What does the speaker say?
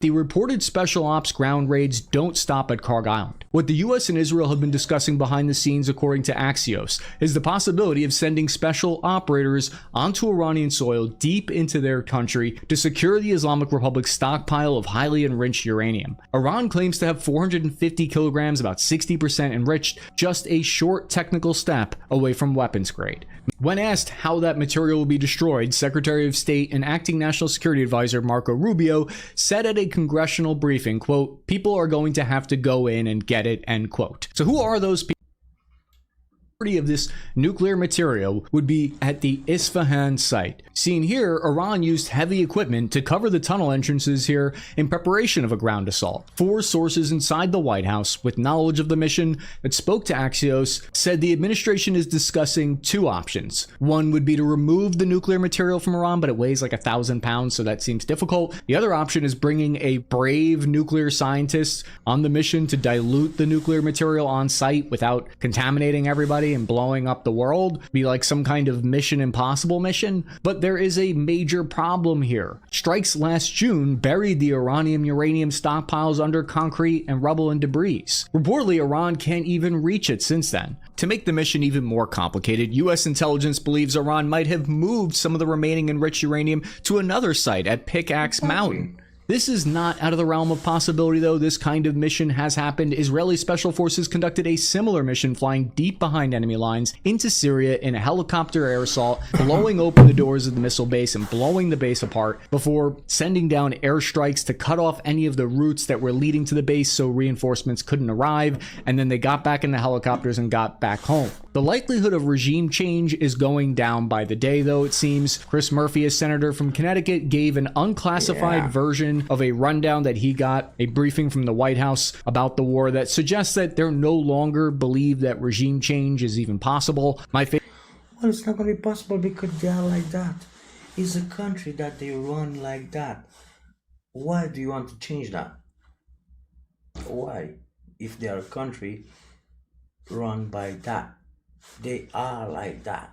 The reported special ops ground raids don't stop at Karg Island. What the US and Israel have been discussing behind the scenes, according to Axios, is the possibility of sending special operators onto Iranian soil deep into their country to secure the Islamic Republic's stockpile of highly enriched uranium. Iran claims to have 450 kilograms, about 60% enriched, just a short technical step away from weapons grade. When asked how that material will be destroyed, Secretary of State and Acting National Security Advisor Marco Rubio said at a congressional briefing, quote, "People are going to have to go in and get it," end quote. So who are those people? Of this nuclear material would be at the Isfahan site. Seen here, Iran used heavy equipment to cover the tunnel entrances here in preparation of a ground assault. 4 sources inside the White House with knowledge of the mission that spoke to Axios said the administration is discussing 2 options. One would be to remove the nuclear material from Iran, but it weighs like 1,000 pounds, so that seems difficult. The other option is bringing a brave nuclear scientist on the mission to dilute the nuclear material on site without contaminating everybody and blowing up the world, be like some kind of Mission Impossible mission. But there is a major problem here. Strikes last June buried the Iranian uranium stockpiles under concrete and rubble and debris. Reportedly, Iran can't even reach it since then. To make the mission even more complicated, US intelligence believes Iran might have moved some of the remaining enriched uranium to another site at Pickaxe Mountain. This is not out of the realm of possibility, though. This kind of mission has happened. Israeli special forces conducted a similar mission flying deep behind enemy lines into Syria in a helicopter air assault, blowing open the doors of the missile base and blowing the base apart before sending down airstrikes to cut off any of the routes that were leading to the base so reinforcements couldn't arrive, and then they got back in the helicopters and got back home. The likelihood of regime change is going down by the day, though, it seems. Chris Murphy, a senator from Connecticut, gave an unclassified version of a rundown that he got, a briefing from the White House about the war that suggests that they no longer believe that regime change is even possible. Well, it's not going to be possible because they are like that. It's a country that they run like that. Why do you want to change that? Why? If they are a country run by that, they are like that.